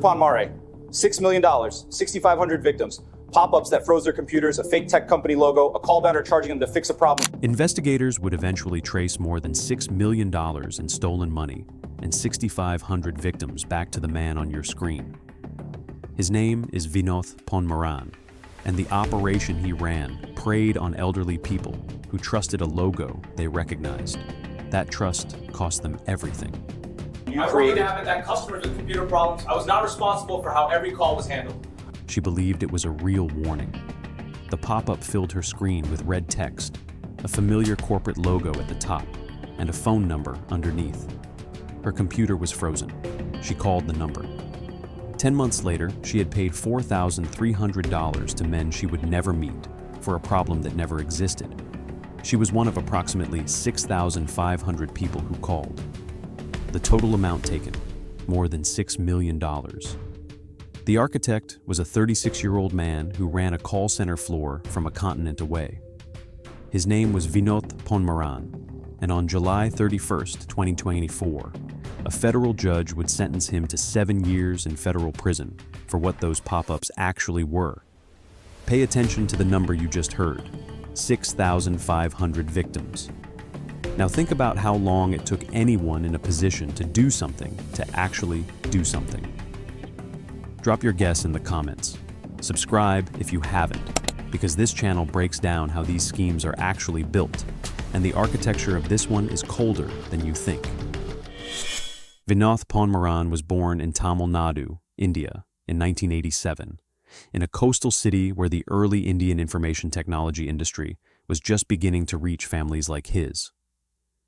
Ponmaran, $6 million, 6,500 victims, pop-ups that froze their computers, a fake tech company logo, a call banner charging them to fix a problem. Investigators would eventually trace more than $6 million in stolen money and 6,500 victims back to the man on your screen. His name is Vinoth Ponmaran, and the operation he ran preyed on elderly people who trusted a logo they recognized. That trust cost them everything. I created that customers with computer problems. I was not responsible for how every call was handled. She believed it was a real warning. The pop-up filled her screen with red text, a familiar corporate logo at the top, and a phone number underneath. Her computer was frozen. She called the number. 10 months later, she had paid $4,300 to men she would never meet for a problem that never existed. She was one of approximately 6,500 people who called. The total amount taken, more than $6 million. The architect was a 36-year-old man who ran a call center floor from a continent away. His name was Vinoth Ponmaran, and on July 31st, 2024, a federal judge would sentence him to 7 years in federal prison for what those pop-ups actually were. Pay attention to the number you just heard, 6,500 victims. Now think about how long it took anyone in a position to do something to actually do something. Drop your guess in the comments. Subscribe if you haven't, because this channel breaks down how these schemes are actually built, and the architecture of this one is colder than you think. Vinoth Ponmaran was born in Tamil Nadu, India, in 1987, in a coastal city where the early Indian information technology industry was just beginning to reach families like his.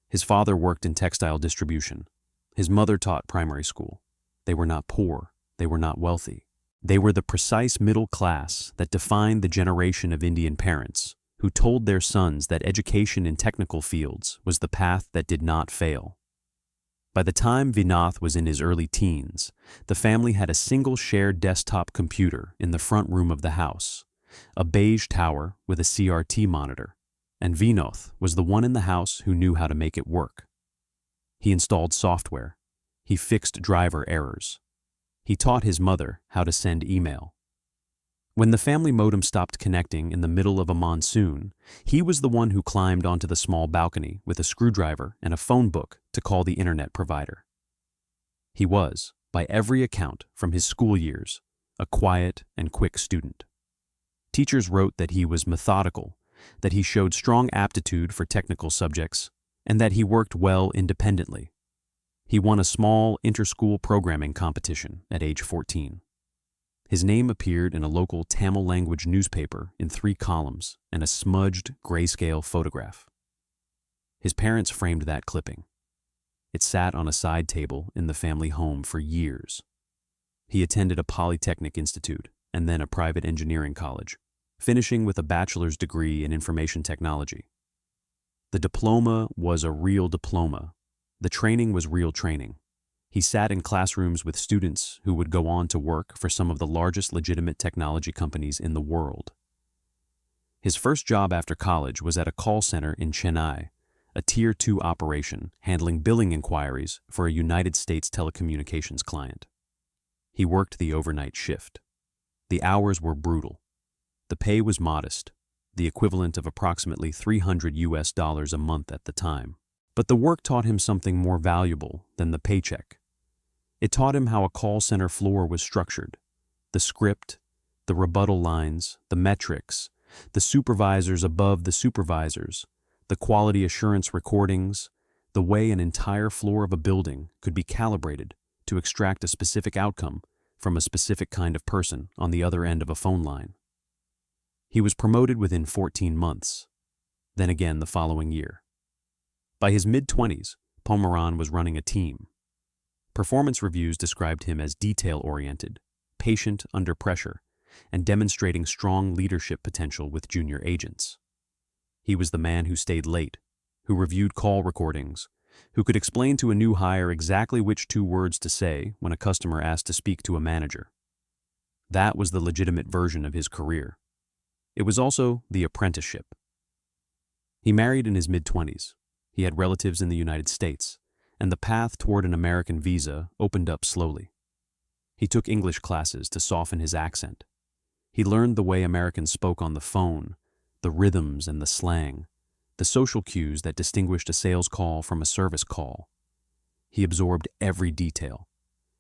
His father worked in textile distribution. His mother taught primary school. They were not poor. They were not wealthy. They were the precise middle class that defined the generation of Indian parents who told their sons that education in technical fields was the path that did not fail. By the time Vinoth was in his early teens, the family had a single shared desktop computer in the front room of the house, a beige tower with a CRT monitor, and Vinoth was the one in the house who knew how to make it work. He installed software. He fixed driver errors. He taught his mother how to send email. When the family modem stopped connecting in the middle of a monsoon, he was the one who climbed onto the small balcony with a screwdriver and a phone book to call the internet provider. He was, by every account from his school years, a quiet and quick student. Teachers wrote that he was methodical, that he showed strong aptitude for technical subjects, and that he worked well independently. He won a small inter-school programming competition at age 14. His name appeared in a local Tamil language newspaper in 3 columns and a smudged grayscale photograph. His parents framed that clipping. It sat on a side table in the family home for years. He attended a polytechnic institute and then a private engineering college, finishing with a bachelor's degree in information technology. The diploma was a real diploma. The training was real training. He sat in classrooms with students who would go on to work for some of the largest legitimate technology companies in the world. His first job after college was at a call center in Chennai, a Tier 2 operation handling billing inquiries for a United States telecommunications client. He worked the overnight shift. The hours were brutal. The pay was modest, the equivalent of approximately $300 a month at the time. But the work taught him something more valuable than the paycheck. It taught him how a call center floor was structured, the script, the rebuttal lines, the metrics, the supervisors above the supervisors, the quality assurance recordings, the way an entire floor of a building could be calibrated to extract a specific outcome from a specific kind of person on the other end of a phone line. He was promoted within 14 months, then again the following year. By his mid-20s, Ponmaran was running a team. Performance reviews described him as detail-oriented, patient under pressure, and demonstrating strong leadership potential with junior agents. He was the man who stayed late, who reviewed call recordings, who could explain to a new hire exactly which 2 words to say when a customer asked to speak to a manager. That was the legitimate version of his career. It was also the apprenticeship. He married in his mid-20s. He had relatives in the United States, and the path toward an American visa opened up slowly. He took English classes to soften his accent. He learned the way Americans spoke on the phone, the rhythms and the slang, the social cues that distinguished a sales call from a service call. He absorbed every detail.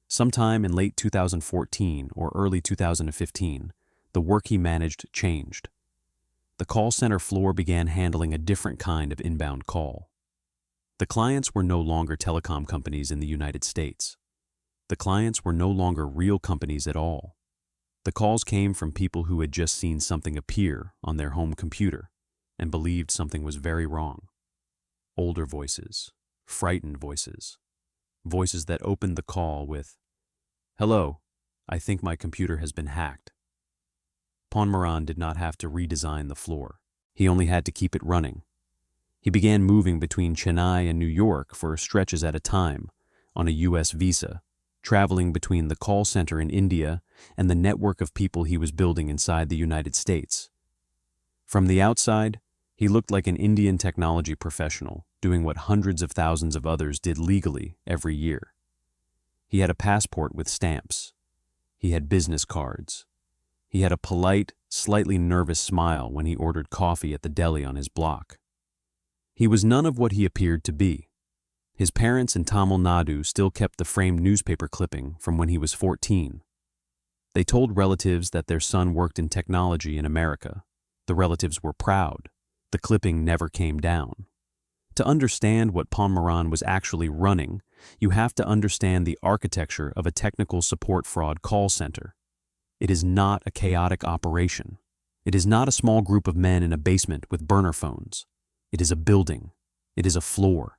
Sometime in late 2014 or early 2015, the work he managed changed. The call center floor began handling a different kind of inbound call. The clients were no longer telecom companies in the United States. The clients were no longer real companies at all. The calls came from people who had just seen something appear on their home computer and believed something was very wrong. Older voices, frightened voices, voices that opened the call with, "Hello, I think my computer has been hacked." Ponmaran did not have to redesign the floor. He only had to keep it running. He began moving between Chennai and New York for stretches at a time on a U.S. visa, traveling between the call center in India and the network of people he was building inside the United States. From the outside, he looked like an Indian technology professional doing what hundreds of thousands of others did legally every year. He had a passport with stamps. He had business cards. He had a polite, slightly nervous smile when he ordered coffee at the deli on his block. He was none of what he appeared to be. His parents in Tamil Nadu still kept the framed newspaper clipping from when he was 14. They told relatives that their son worked in technology in America. The relatives were proud. The clipping never came down. To understand what Ponmaran was actually running, you have to understand the architecture of a technical support fraud call center. It is not a chaotic operation. It is not a small group of men in a basement with burner phones. It is a building. It is a floor.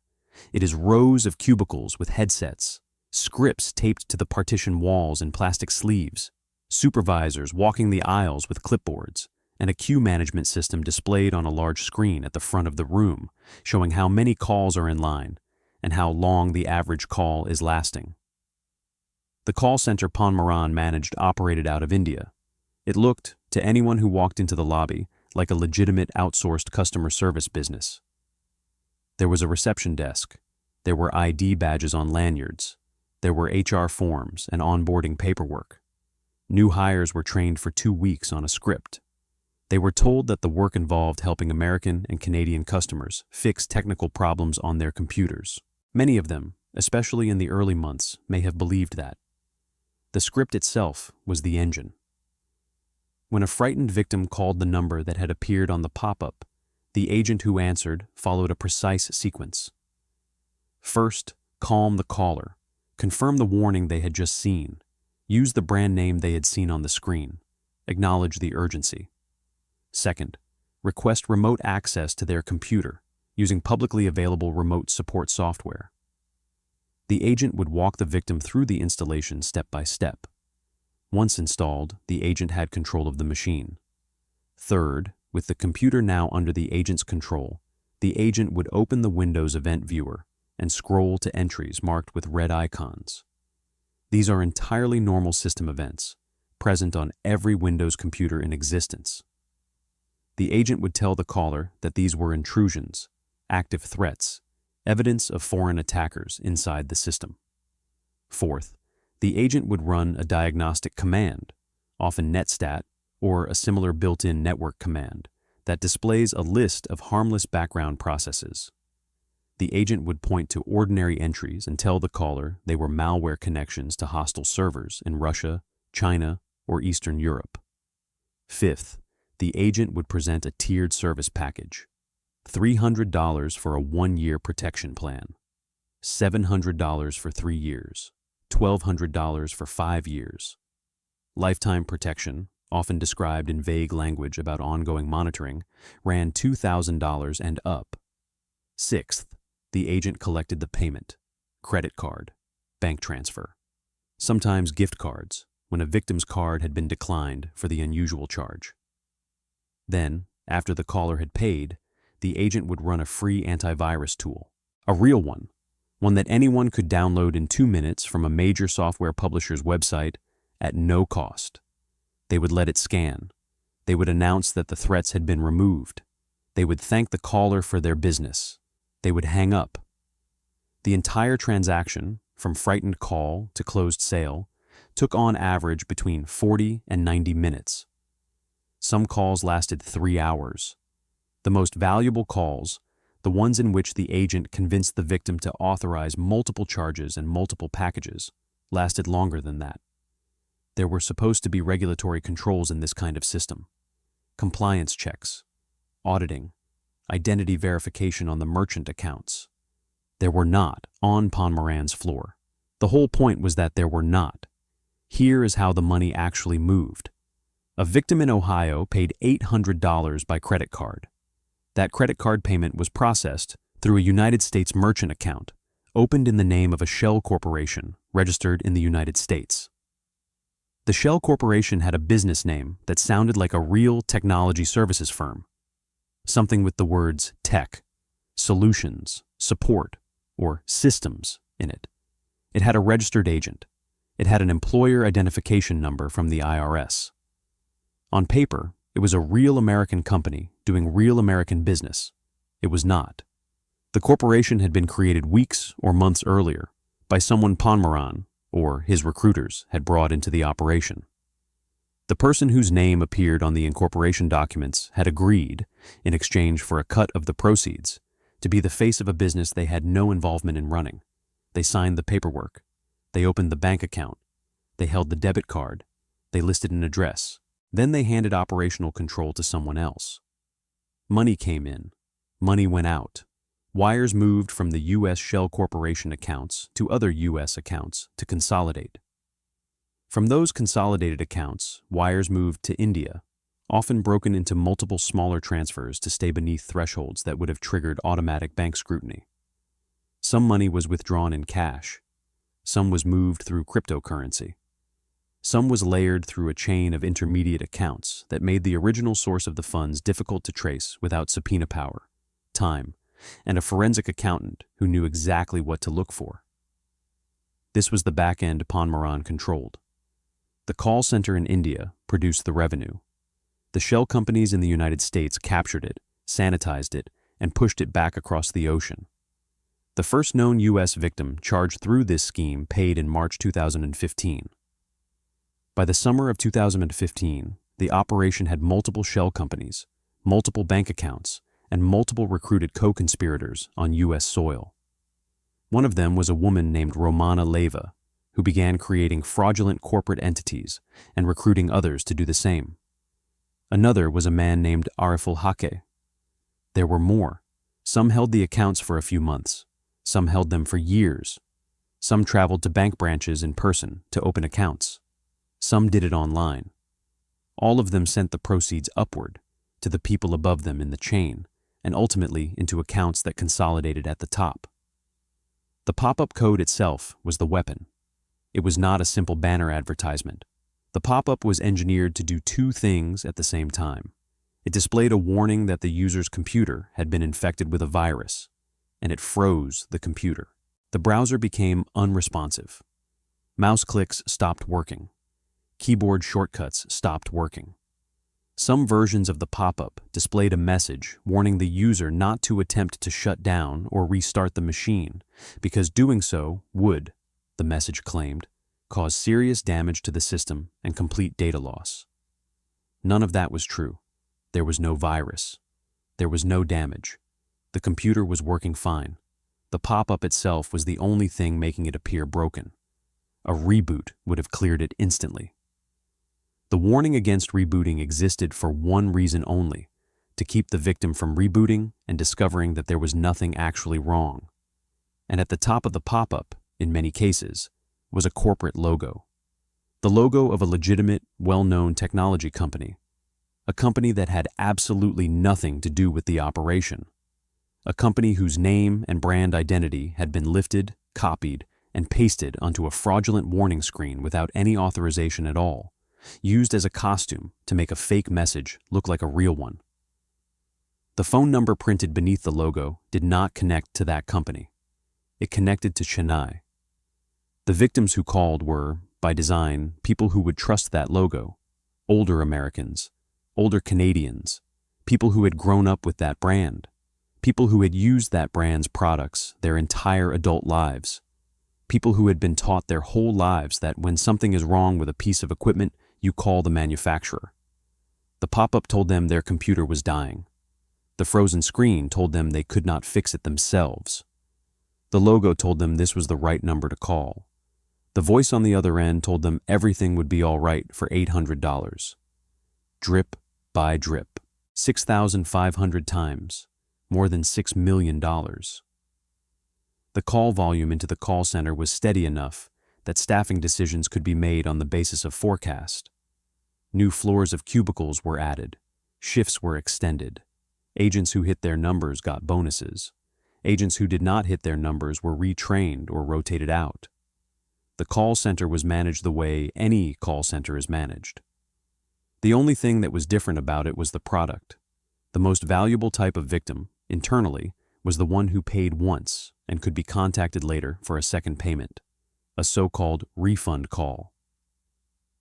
It is rows of cubicles with headsets, scripts taped to the partition walls in plastic sleeves, supervisors walking the aisles with clipboards, and a queue management system displayed on a large screen at the front of the room, showing how many calls are in line and how long the average call is lasting. The call center Ponmaran managed operated out of India. It looked, to anyone who walked into the lobby, like a legitimate outsourced customer service business. There was a reception desk. There were ID badges on lanyards. There were HR forms and onboarding paperwork. New hires were trained for 2 weeks on a script. They were told that the work involved helping American and Canadian customers fix technical problems on their computers. Many of them, especially in the early months, may have believed that. The script itself was the engine. When a frightened victim called the number that had appeared on the pop-up, the agent who answered followed a precise sequence. First, calm the caller, confirm the warning they had just seen, use the brand name they had seen on the screen, acknowledge the urgency. Second, request remote access to their computer using publicly available remote support software. The agent would walk the victim through the installation step by step. Once installed, the agent had control of the machine. Third, with the computer now under the agent's control, the agent would open the Windows Event Viewer and scroll to entries marked with red icons. These are entirely normal system events, present on every Windows computer in existence. The agent would tell the caller that these were intrusions, active threats, evidence of foreign attackers inside the system. Fourth, the agent would run a diagnostic command, often netstat or a similar built-in network command, that displays a list of harmless background processes. The agent would point to ordinary entries and tell the caller they were malware connections to hostile servers in Russia, China, or Eastern Europe. Fifth, the agent would present a tiered service package. $300 for a 1-year protection plan, $700 for 3 years, $1,200 for 5 years. Lifetime protection, often described in vague language about ongoing monitoring, ran $2,000 and up. Sixth, the agent collected the payment, credit card, bank transfer, sometimes gift cards when a victim's card had been declined for the unusual charge. Then, after the caller had paid, the agent would run a free antivirus tool, a real one that anyone could download in 2 minutes from a major software publisher's website at no cost. They would let it scan. They would announce that the threats had been removed. They would thank the caller for their business. They would hang up. The entire transaction, from frightened call to closed sale, took on average between 40 and 90 minutes. Some calls lasted 3 hours. The most valuable calls, the ones in which the agent convinced the victim to authorize multiple charges and multiple packages, lasted longer than that. There were supposed to be regulatory controls in this kind of system. Compliance checks, auditing, identity verification on the merchant accounts. There were not on Ponmaran's floor. The whole point was that there were not. Here is how the money actually moved. A victim in Ohio paid $800 by credit card. That credit card payment was processed through a United States merchant account, opened in the name of a shell corporation registered in the United States. The shell corporation had a business name that sounded like a real technology services firm, something with the words tech, solutions, support, or systems in it. It had a registered agent. It had an employer identification number from the IRS. On paper, it was a real American company doing real American business. It was not. The corporation had been created weeks or months earlier by someone Ponmaran or his recruiters had brought into the operation. The person whose name appeared on the incorporation documents had agreed, in exchange for a cut of the proceeds, to be the face of a business they had no involvement in running. They signed the paperwork. They opened the bank account. They held the debit card. They listed an address. Then they handed operational control to someone else. Money came in. Money went out. Wires moved from the U.S. Shell Corporation accounts to other U.S. accounts to consolidate. From those consolidated accounts, wires moved to India, often broken into multiple smaller transfers to stay beneath thresholds that would have triggered automatic bank scrutiny. Some money was withdrawn in cash. Some was moved through cryptocurrency. Some was layered through a chain of intermediate accounts that made the original source of the funds difficult to trace without subpoena power, time, and a forensic accountant who knew exactly what to look for. This was the back end Ponmaran controlled. The call center in India produced the revenue. The shell companies in the United States captured it, sanitized it, and pushed it back across the ocean. The first known U.S. victim charged through this scheme paid in March 2015. By the summer of 2015, the operation had multiple shell companies, multiple bank accounts, and multiple recruited co-conspirators on U.S. soil. One of them was a woman named Romana Leva, who began creating fraudulent corporate entities and recruiting others to do the same. Another was a man named Ariful Hake. There were more. Some held the accounts for a few months. Some held them for years. Some traveled to bank branches in person to open accounts. Some did it online. All of them sent the proceeds upward, to the people above them in the chain, and ultimately into accounts that consolidated at the top. The pop-up code itself was the weapon. It was not a simple banner advertisement. The pop-up was engineered to do two things at the same time. It displayed a warning that the user's computer had been infected with a virus, and it froze the computer. The browser became unresponsive. Mouse clicks stopped working. Keyboard shortcuts stopped working. Some versions of the pop-up displayed a message warning the user not to attempt to shut down or restart the machine, because doing so would, the message claimed, cause serious damage to the system and complete data loss. None of that was true. There was no virus. There was no damage. The computer was working fine. The pop-up itself was the only thing making it appear broken. A reboot would have cleared it instantly. The warning against rebooting existed for one reason only: to keep the victim from rebooting and discovering that there was nothing actually wrong. And at the top of the pop-up, in many cases, was a corporate logo. The logo of a legitimate, well-known technology company. A company that had absolutely nothing to do with the operation. A company whose name and brand identity had been lifted, copied, and pasted onto a fraudulent warning screen without any authorization at all, used as a costume to make a fake message look like a real one. The phone number printed beneath the logo did not connect to that company. It connected to Chennai. The victims who called were, by design, people who would trust that logo: older Americans, older Canadians, people who had grown up with that brand, people who had used that brand's products their entire adult lives. People who had been taught their whole lives that when something is wrong with a piece of equipment, you call the manufacturer. The pop-up told them their computer was dying. The frozen screen told them they could not fix it themselves. The logo told them this was the right number to call. The voice on the other end told them everything would be all right for $800. Drip by drip, 6,500 times, more than $6 million. The call volume into the call center was steady enough that staffing decisions could be made on the basis of forecast. New floors of cubicles were added. Shifts were extended. Agents who hit their numbers got bonuses. Agents who did not hit their numbers were retrained or rotated out. The call center was managed the way any call center is managed. The only thing that was different about it was the product. The most valuable type of victim, internally, was the one who paid once and could be contacted later for a second payment, a so-called refund call.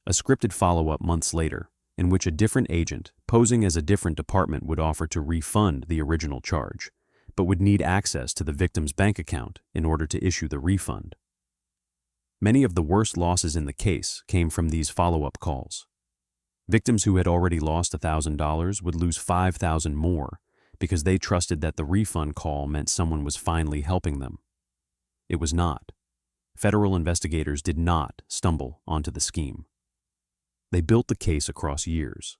A scripted follow-up months later, in which a different agent, posing as a different department, would offer to refund the original charge, but would need access to the victim's bank account in order to issue the refund. Many of the worst losses in the case came from these follow-up calls. Victims who had already lost $1,000 would lose $5,000 more because they trusted that the refund call meant someone was finally helping them. It was not. Federal investigators did not stumble onto the scheme. They built the case across years.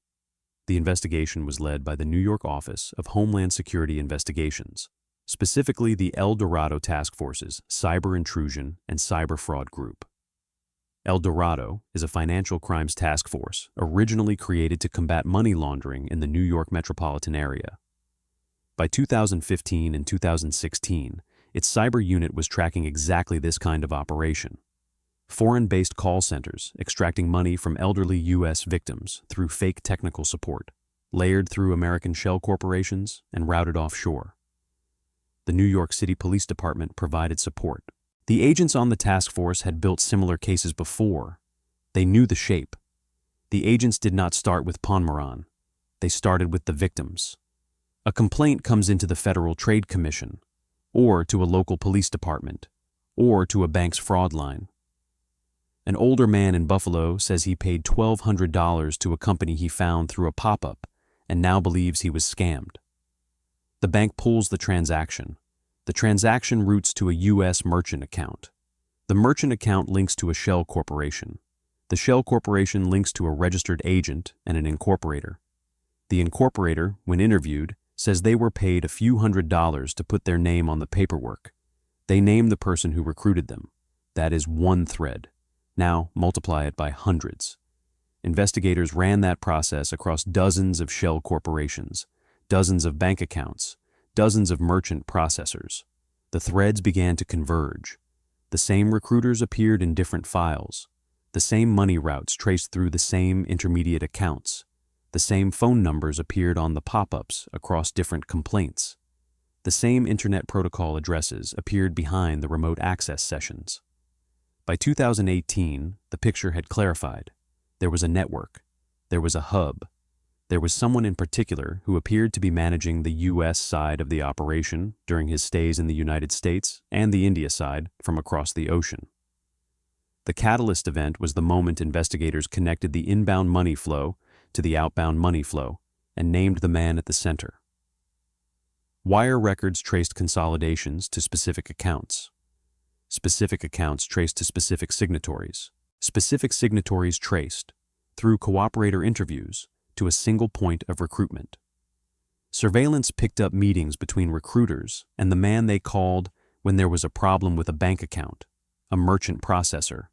The investigation was led by the New York Office of Homeland Security Investigations, specifically the El Dorado Task Force's Cyber Intrusion and Cyber Fraud Group. El Dorado is a financial crimes task force originally created to combat money laundering in the New York metropolitan area. By 2015 and 2016, its cyber unit was tracking exactly this kind of operation. Foreign-based call centers extracting money from elderly U.S. victims through fake technical support, layered through American shell corporations and routed offshore. The New York City Police Department provided support. The agents on the task force had built similar cases before. They knew the shape. The agents did not start with Ponmaran. They started with the victims. A complaint comes into the Federal Trade Commission, or to a local police department, or to a bank's fraud line. An older man in Buffalo says he paid $1,200 to a company he found through a pop-up and now believes he was scammed. The bank pulls the transaction. The transaction routes to a U.S. merchant account. The merchant account links to a shell corporation. The shell corporation links to a registered agent and an incorporator. The incorporator, when interviewed, says they were paid a few $100s to put their name on the paperwork. They name the person who recruited them. That is one thread. Now multiply it by hundreds. Investigators ran that process across dozens of shell corporations, dozens of bank accounts, dozens of merchant processors. The threads began to converge. The same recruiters appeared in different files. The same money routes traced through the same intermediate accounts. The same phone numbers appeared on the pop-ups across different complaints. The same internet protocol addresses appeared behind the remote access sessions. By 2018, the picture had clarified. There was a network. There was a hub. There was someone in particular who appeared to be managing the U.S. side of the operation during his stays in the United States and the India side from across the ocean. The catalyst event was the moment investigators connected the inbound money flow to the outbound money flow and named the man at the center. Wire records traced consolidations to specific accounts. Specific accounts traced to specific signatories. Specific signatories traced, through cooperator interviews, to a single point of recruitment. Surveillance picked up meetings between recruiters and the man they called when there was a problem with a bank account, a merchant processor,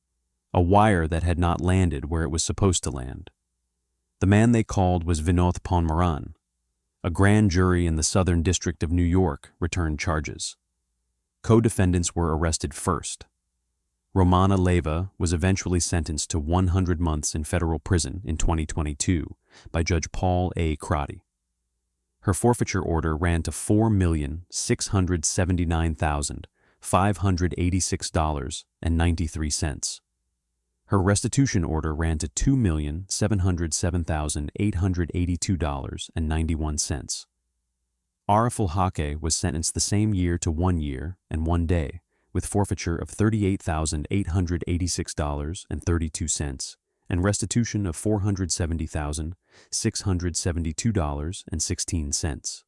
a wire that had not landed where it was supposed to land. The man they called was Vinoth Ponmaran. A grand jury in the Southern District of New York returned charges. Co-defendants were arrested first. Romana Leyva was eventually sentenced to 100 months in federal prison in 2022 by Judge Paul A. Crotty. Her forfeiture order ran to $4,679,586.93. Her restitution order ran to $2,707,882.91. Ariful Hake was sentenced the same year to 1 year and 1 day, with forfeiture of $38,886.32 and restitution of $470,672.16.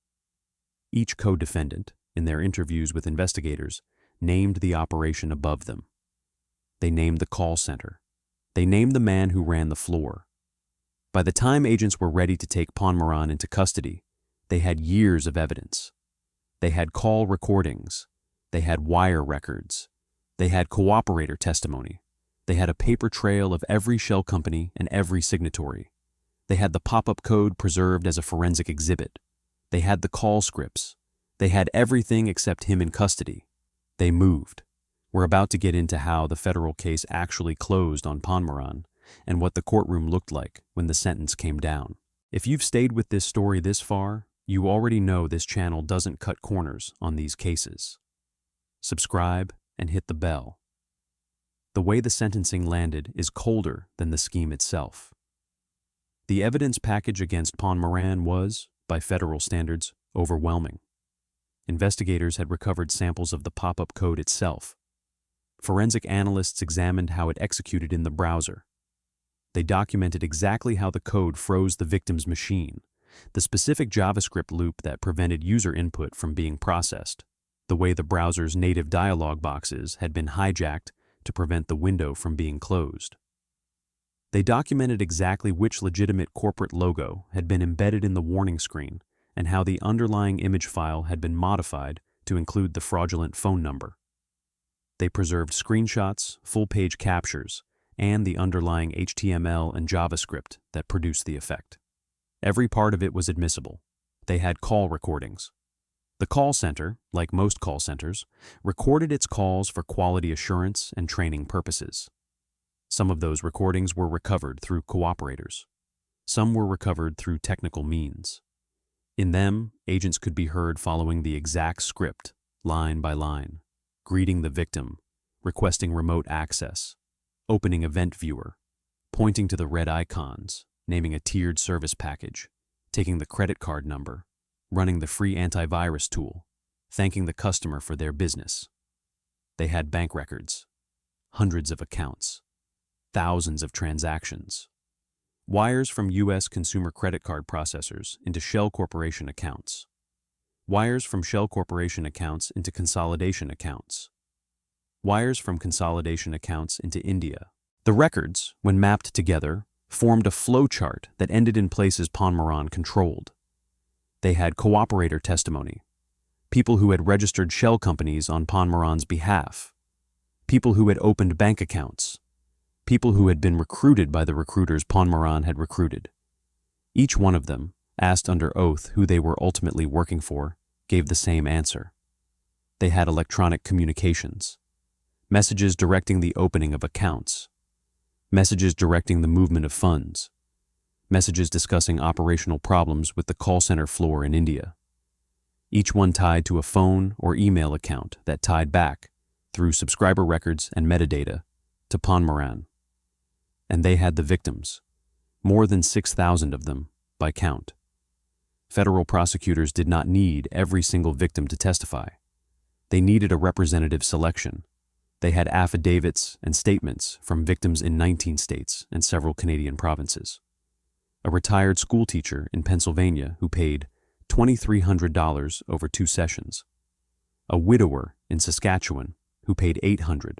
Each co-defendant, in their interviews with investigators, named the operation above them. They named the call center. They named the man who ran the floor. By the time agents were ready to take Ponmaran into custody, they had years of evidence. They had call recordings. They had wire records. They had cooperator testimony. They had a paper trail of every shell company and every signatory. They had the pop-up code preserved as a forensic exhibit. They had the call scripts. They had everything except him in custody. They moved. We're about to get into how the federal case actually closed on Ponmaran and what the courtroom looked like when the sentence came down. If you've stayed with this story this far, you already know this channel doesn't cut corners on these cases. Subscribe and hit the bell. The way the sentencing landed is colder than the scheme itself. The evidence package against Ponmaran was, by federal standards, overwhelming. Investigators had recovered samples of the pop-up code itself. Forensic analysts examined how it executed in the browser. They documented exactly how the code froze the victim's machine, the specific JavaScript loop that prevented user input from being processed, the way the browser's native dialog boxes had been hijacked to prevent the window from being closed. They documented exactly which legitimate corporate logo had been embedded in the warning screen and how the underlying image file had been modified to include the fraudulent phone number. They preserved screenshots, full-page captures, and the underlying HTML and JavaScript that produced the effect. Every part of it was admissible. They had call recordings. The call center, like most call centers, recorded its calls for quality assurance and training purposes. Some of those recordings were recovered through cooperators. Some were recovered through technical means. In them, agents could be heard following the exact script, line by line, greeting the victim, requesting remote access, opening Event Viewer, pointing to the red icons, naming a tiered service package, taking the credit card number, running the free antivirus tool, thanking the customer for their business. They had bank records, hundreds of accounts, thousands of transactions, wires from U.S. consumer credit card processors into Shell Corporation accounts, wires from Shell Corporation accounts into consolidation accounts, wires from consolidation accounts into India. The records, when mapped together, formed a flowchart that ended in places Ponmaran controlled. They had cooperator testimony, people who had registered shell companies on Ponmaran's behalf, people who had opened bank accounts, people who had been recruited by the recruiters Ponmaran had recruited. Each one of them, asked under oath who they were ultimately working for, gave the same answer. They had electronic communications, messages directing the opening of accounts, messages directing the movement of funds, messages discussing operational problems with the call center floor in India. Each one tied to a phone or email account that tied back, through subscriber records and metadata, to Ponmaran. And they had the victims, more than 6,000 of them, by count. Federal prosecutors did not need every single victim to testify. They needed a representative selection. They had affidavits and statements from victims in 19 states and several Canadian provinces. A retired schoolteacher in Pennsylvania who paid $2,300 over 2 sessions. A widower in Saskatchewan who paid $800.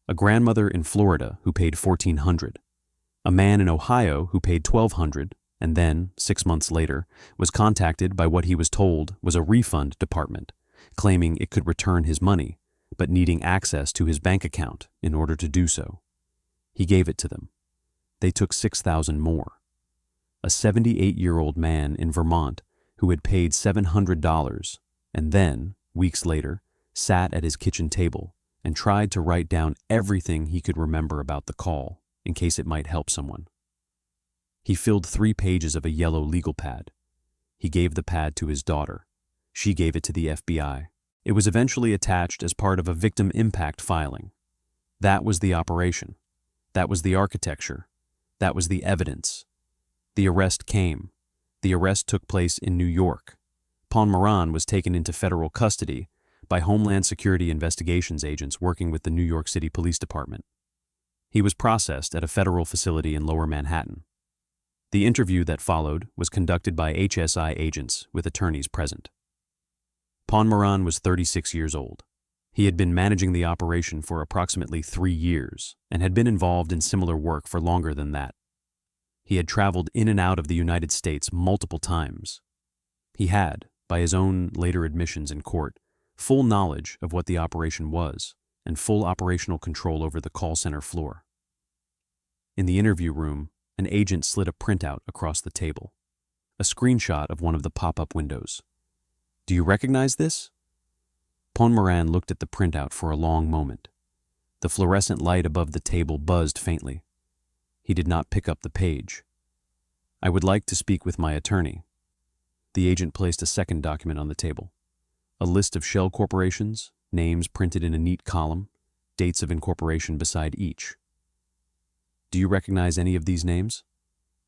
A grandmother in Florida who paid $1,400. A man in Ohio who paid $1,200 and then, 6 months later, was contacted by what he was told was a refund department, claiming it could return his money, but needing access to his bank account in order to do so. He gave it to them. They took $6,000 more. A 78-year-old man in Vermont who had paid $700 and then, weeks later, sat at his kitchen table and tried to write down everything he could remember about the call in case it might help someone. He filled 3 pages of a yellow legal pad. He gave the pad to his daughter. She gave it to the FBI. It was eventually attached as part of a victim impact filing. That was the operation. That was the architecture. That was the evidence. The arrest came. The arrest took place in New York. Ponmaran was taken into federal custody, by Homeland Security investigations agents working with the New York City Police Department. He was processed at a federal facility in Lower Manhattan. The interview that followed was conducted by HSI agents with attorneys present. Ponmaran was 36 years old. He had been managing the operation for approximately 3 years and had been involved in similar work for longer than that. He had traveled in and out of the United States multiple times. He had, by his own later admissions in court, full knowledge of what the operation was and full operational control over the call center floor. In the interview room, an agent slid a printout across the table, a screenshot of one of the pop-up windows. "Do you recognize this?" Ponmaran looked at the printout for a long moment. The fluorescent light above the table buzzed faintly. He did not pick up the page. "I would like to speak with my attorney." The agent placed a second document on the table. A list of shell corporations, names printed in a neat column, dates of incorporation beside each. "Do you recognize any of these names?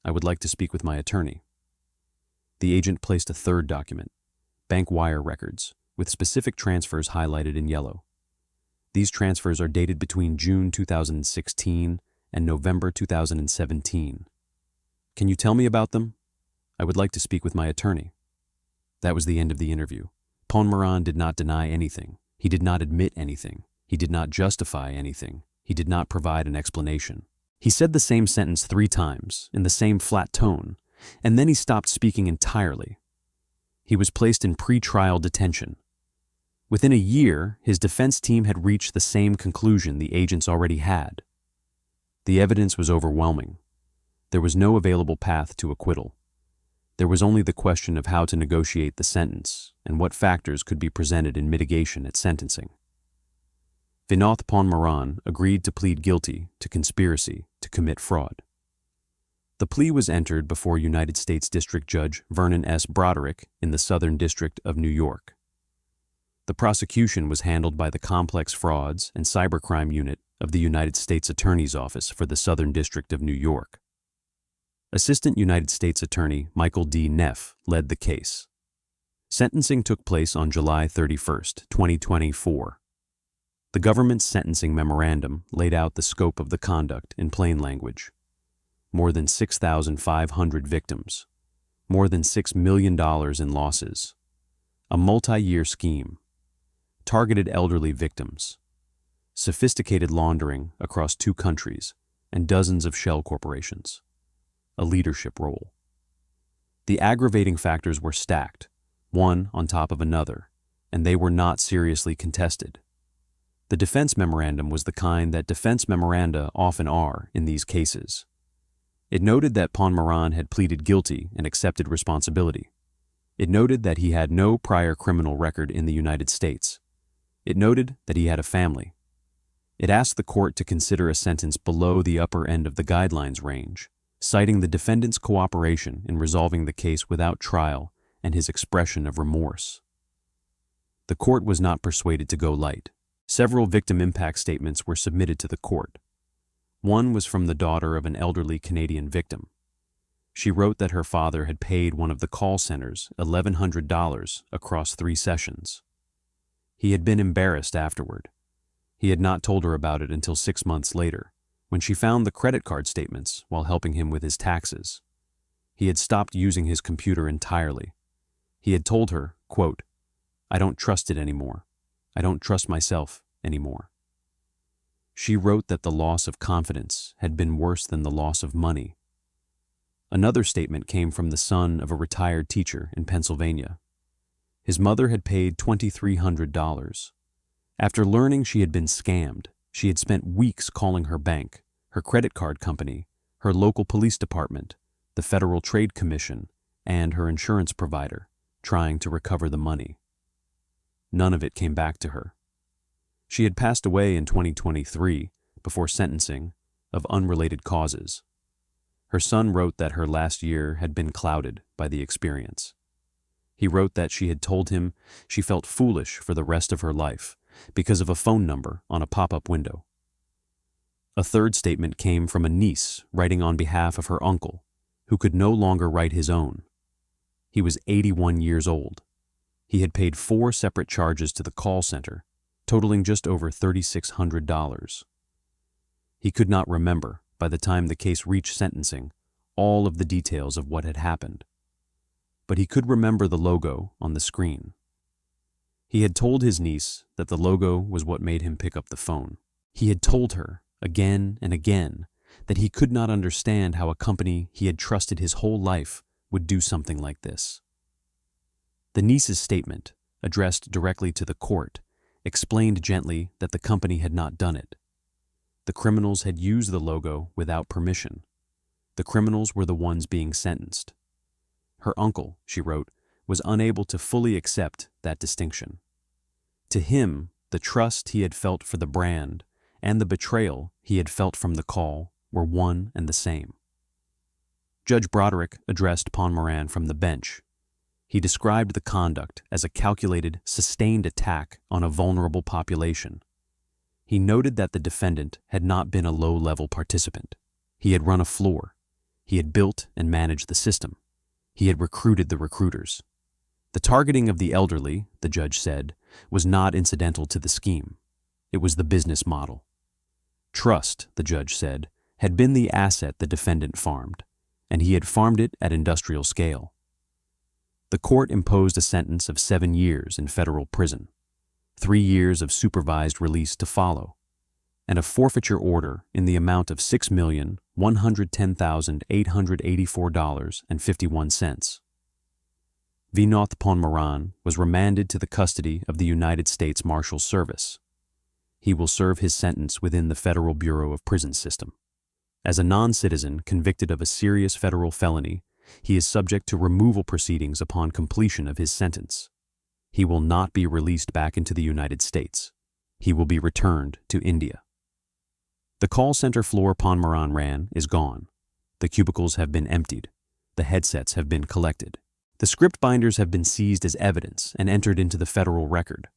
I would like to speak with my attorney." The agent placed a third document, bank wire records, with specific transfers highlighted in yellow. These transfers are dated between June 2016 and November 2017. "Can you tell me about them? I would like to speak with my attorney." That was the end of the interview. Ponmaran did not deny anything. He did not admit anything. He did not justify anything. He did not provide an explanation. He said the same sentence 3 times, in the same flat tone, and then he stopped speaking entirely. He was placed in pre-trial detention. Within a year, his defense team had reached the same conclusion the agents already had. The evidence was overwhelming. There was no available path to acquittal. There was only the question of how to negotiate the sentence and what factors could be presented in mitigation at sentencing. Vinoth Ponmaran agreed to plead guilty to conspiracy to commit fraud. The plea was entered before United States District Judge Vernon S. Broderick in the Southern District of New York. The prosecution was handled by the Complex Frauds and Cybercrime Unit of the United States Attorney's Office for the Southern District of New York. Assistant United States Attorney Michael D. Neff led the case. Sentencing took place on July 31, 2024. The government's sentencing memorandum laid out the scope of the conduct in plain language. More than 6,500 victims. More than $6 million in losses. A multi-year scheme. Targeted elderly victims. Sophisticated laundering across 2 countries and dozens of shell corporations. A leadership role. The aggravating factors were stacked, one on top of another, and they were not seriously contested. The defense memorandum was the kind that defense memoranda often are in these cases. It noted that Ponmaran had pleaded guilty and accepted responsibility. It noted that he had no prior criminal record in the United States. It noted that he had a family. It asked the court to consider a sentence below the upper end of the guidelines range, citing the defendant's cooperation in resolving the case without trial and his expression of remorse. The court was not persuaded to go light. Several victim impact statements were submitted to the court. One was from the daughter of an elderly Canadian victim. She wrote that her father had paid one of the call centers $1,100 across 3 sessions. He had been embarrassed afterward. He had not told her about it until 6 months later, when she found the credit card statements while helping him with his taxes. He had stopped using his computer entirely. He had told her, quote, "I don't trust it anymore. I don't trust myself anymore." She wrote that the loss of confidence had been worse than the loss of money. Another statement came from the son of a retired teacher in Pennsylvania. His mother had paid $2,300. After learning she had been scammed, she had spent weeks calling her bank, her credit card company, her local police department, the Federal Trade Commission, and her insurance provider, trying to recover the money. None of it came back to her. She had passed away in 2023, before sentencing, of unrelated causes. Her son wrote that her last year had been clouded by the experience. He wrote that she had told him she felt foolish for the rest of her life because of a phone number on a pop-up window. A third statement came from a niece writing on behalf of her uncle, who could no longer write his own. He was 81 years old. He had paid 4 separate charges to the call center, totaling just over $3,600. He could not remember, by the time the case reached sentencing, all of the details of what had happened. But he could remember the logo on the screen. He had told his niece that the logo was what made him pick up the phone. He had told her, again and again, that he could not understand how a company he had trusted his whole life would do something like this. The niece's statement, addressed directly to the court, explained gently that the company had not done it. The criminals had used the logo without permission. The criminals were the ones being sentenced. Her uncle, she wrote, was unable to fully accept that distinction. To him, the trust he had felt for the brand and the betrayal he had felt from the call were one and the same. Judge Broderick addressed Ponmaran from the bench. He described the conduct as a calculated, sustained attack on a vulnerable population. He noted that the defendant had not been a low-level participant. He had run a floor. He had built and managed the system. He had recruited the recruiters. The targeting of the elderly, the judge said, was not incidental to the scheme. It was the business model. Trust, the judge said, had been the asset the defendant farmed, and he had farmed it at industrial scale. The court imposed a sentence of 7 years in federal prison, 3 years of supervised release to follow, and a forfeiture order in the amount of $6,110,884.51. Vinoth Ponmaran was remanded to the custody of the United States Marshals Service. He will serve his sentence within the Federal Bureau of Prison System. As a non-citizen convicted of a serious federal felony, he is subject to removal proceedings upon completion of his sentence. He will not be released back into the United States. He will be returned to India. The call center floor Ponmaran ran is gone. The cubicles have been emptied. The headsets have been collected. The script binders have been seized as evidence and entered into the federal record.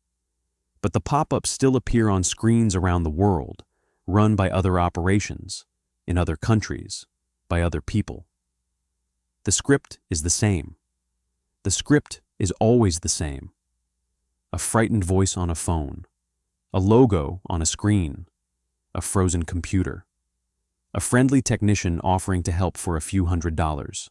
But the pop-ups still appear on screens around the world, run by other operations, in other countries, by other people. The script is the same. The script is always the same. A frightened voice on a phone, a logo on a screen, a frozen computer, a friendly technician offering to help for a few $100s,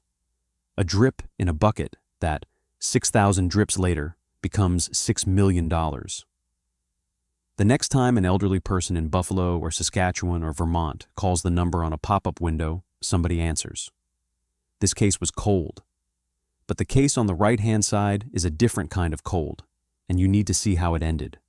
a drip in a bucket that, 6,000 drips later, becomes $6 million. The next time an elderly person in Buffalo or Saskatchewan or Vermont calls the number on a pop-up window, somebody answers. This case was cold. But the case on the right-hand side is a different kind of cold, and you need to see how it ended.